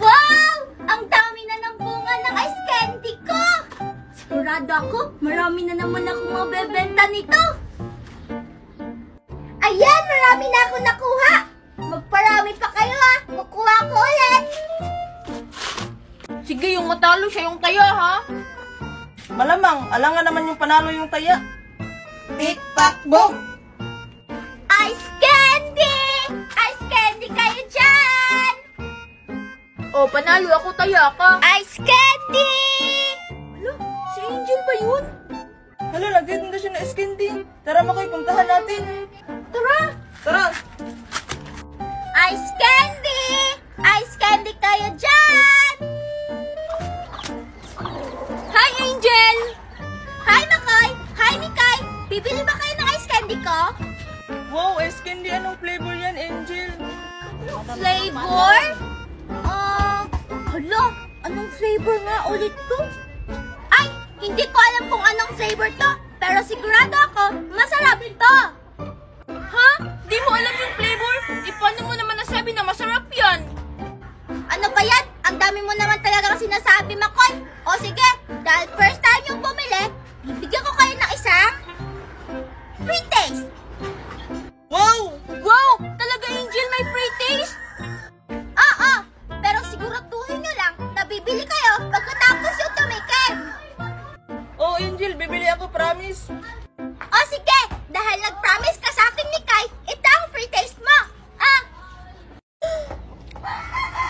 Wow! Ang dami na ng bunga ng ice candy ko! Sigurado ako, marami na naman akong mabebenta nito. Ayan, marami na ako nakuha. Magparami pa kayo ha. Kukuha ko ulit. Sige, yung matalo siya yung taya ha. Malamang, alangan naman yung panalo yung taya. Tik-pak-boom! Ice candy! Ice candy kayo dyan! O, panalo ako, taya ka. Ice candy! Hala, si Angel ba yun? Hala, nagtitinda siya ng ice candy. Tara Makoy, puntahan natin. Tara! Tara! Ice candy! Ice candy kayo dyan! Hi, Angel! Hi, Makoy! Hi, Mikay! Bibili ba kayo ng ice candy ko? Wow, ice candy. Anong flavor yan, Angel? Flavor? Hala, anong flavor nga ulit to? Ay, hindi ko alam kung anong flavor to, pero sigurado ako, masarap ito! Ha? Di mo alam yung flavor? Paano mo naman nasabi na masarap yan? Ano ba yan? Ang dami mo naman talagang sinasabi, Makoy. O sige, dahil first time yung bumili, bibigyan ko kayo ng isang free taste. Wow! Wow! Talaga, Angel, may free taste? Oo, pero siguraduhin nyo lang na bibili kayo pagkatapos yung tumikim. Oh, Angel, bibili ako, promise. O sige, dahil nag-promise ka sa akin ni Kai, ito ang free taste mo.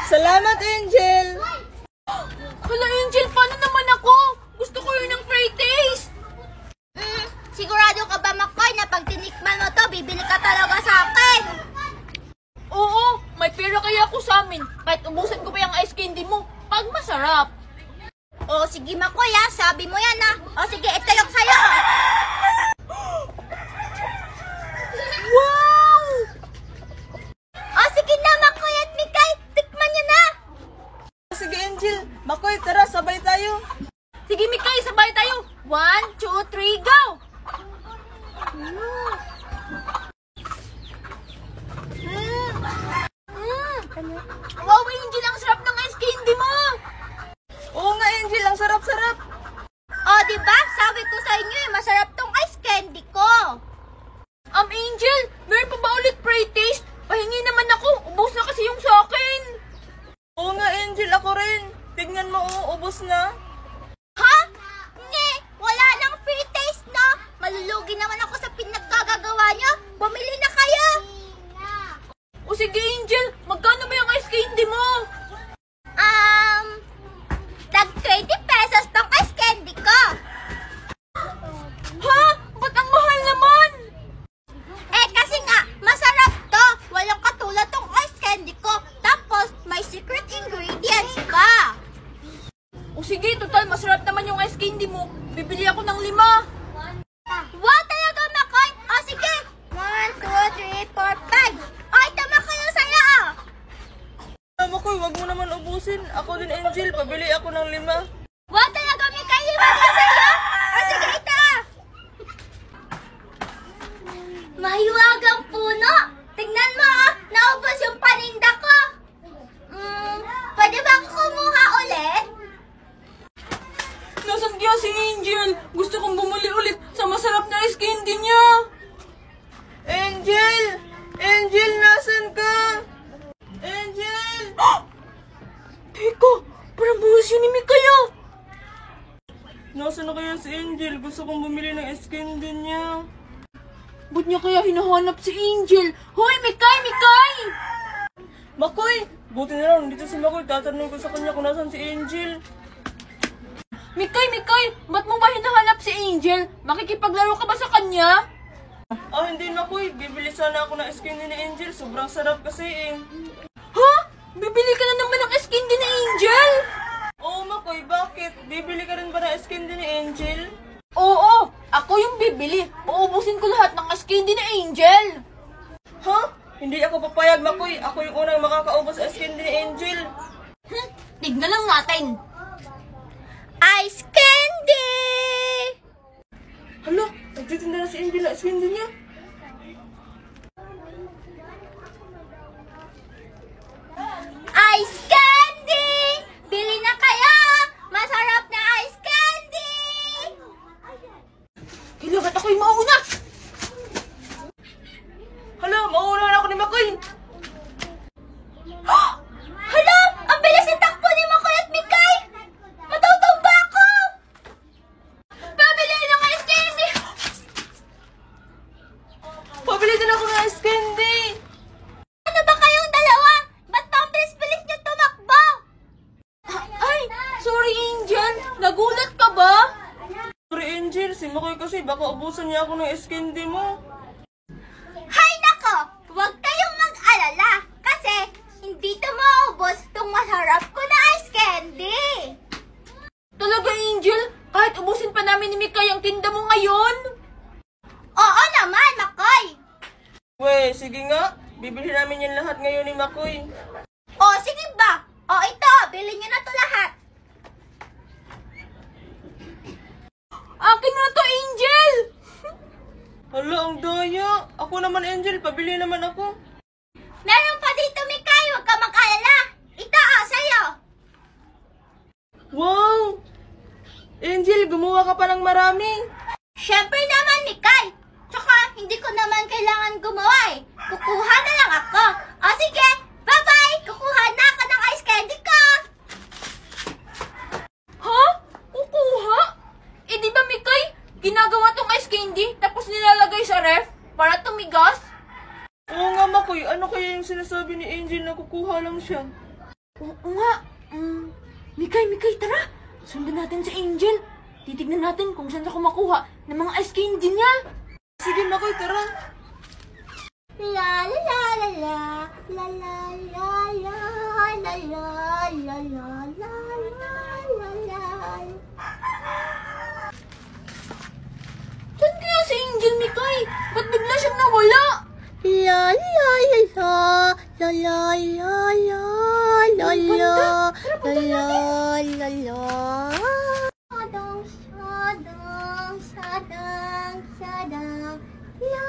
Salamat, Angel! Hala, Angel, paano naman ako? Gusto ko yun ng free taste. Sigurado ka ba, Makoy, na pag tinikman mo to, bibili ka talaga sa akin? Oo, may pera kaya ako sa amin. Kahit ubusan ko pa yung ice candy mo, pag masarap. O sige, Makoy, sabi mo yan O sige, ito yung sayo. Wow! O sige na, Makoy at Mikay, tikman nyo na. Sige, Angel. Makoy, tara, sabay tayo. Sige, Mikay, sabay tayo. 1, 2, 3, go! Wow, Angel, ang sarap ng ice candy mo! Oo nga, Angel, ang sarap-sarap. O diba, sabi ko sa inyo masarap tong ice candy ko. Angel, meron pa ba ulit free taste? Pahingi naman ako, ubos na kasi yung sa akin. Oo nga, Angel, ako rin. Tignan mo, ubos na. Ha? Nge, wala nang free taste no? Malulugi naman ako sa pinagkagagawa nyo. Bumili na kayo. O sige, Angel, magkano ba yung ice candy mo? Tag 20 pesos tong ice candy ko. Ha? Ba't ang mahal naman? Kasi nga, masarap to. Walang katulad tong ice candy ko. Tapos, may secret ingredients pa. O sige, total, masarap naman yung ice candy mo. Bibili ako ng 5. Wow, talaga, Makoy. O sige. 1, 2, 3, 4, 5. O, ito, Makoy, yung saya Makoy, wag mo naman ubusin. Ako din, Angel, pabili ako ng 5. Wow, talaga, Mikay, yung masaya. O sige, ito. Mahiwagang puno. Tingnan mo, naubos yung paninda ko. Pwede ba ako kumuha ulit? Nasaan kaya si Angel? Gusto kong bumuli ulit sa masarap na ice candy niya. Angel! Angel, nasan ka? Angel! Teka, parang buhos yun ni Mikaya. Nasaan na kaya si Angel? Gusto kong bumili ng ice candy niya. Ba't niya kaya hinahanap si Angel? Hoy, Mikay! Mikay! Makoy! Buti na lang, dito si Makoy. Tatanong ko sa kanya kung nasan si Angel. Mikay! Mikay! Ba't mo ba hinahanap si Angel? Makikipaglaro ka ba sa kanya? Hindi Makoy. Bibili sana ako ng ice candy ni Angel. Sobrang sarap kasi eh. Ha? Bibili ka na naman ng ice candy ni Angel? Oo Makoy, bakit? Bibili ka rin ba ng ice candy ni Angel? Oo! Ako yung bibili. Uubusin ko lahat ng ice candy ni Angel. Ha? Hindi ako papayag, Makoy. Ako yung unang makakaubos sa ice candy ni Angel. Tignan lang natin. Ice candy! Hala, nagtitinda na si Angel na ice candy niya. Makoy, kasi baka ubusan niya ako ng ice candy mo. Hay nako! Huwag kayong mag-alala kasi hindi ito maubos itong masarap ko na ice candy. Talaga, Angel? Kahit ubusin pa namin ni Mikay ang tinda mo ngayon? Oo naman, Makoy! We, sige nga. Bibili namin yan lahat ngayon ni Makoy. O, sige ba? O, ito, bilhin nyo na to lahat. Akin na to, Angel! Hala, ang daya. Ako naman, Angel. Pabili naman ako. Meron pa dito, Mikay. Huwag ka mag-alala. Ito, sa'yo. Wow! Angel, gumawa ka pa ng marami. Siyempre naman, Mikay. Tsaka, hindi ko naman kailangan gumawa eh. Kukuha na lang ako. O, sige. Bye-bye. Kukuha na ako ng ice candy ko. Ha? Kukuha? Eh, di ba, Mikay? Ginagawa tong ice candy, tapos nilalagay sa ref para tumigas? Oo nga, Makoy. Ano kaya yung sinasabi ni Angel na kukuha lang siya? Oo nga. Mikay, tara. Sundan natin si Angel. Titignan natin kung saan siya kumakuha ng mga ice candy niya. Sige, Makoy, tara. La la la la la la la la la la la la la la la. Saan kaya si Angel, Mikay? Ba't bigla siyang nawala? La la la la la la la la la la la la la. Sadang, sadang, sadang, sadang, la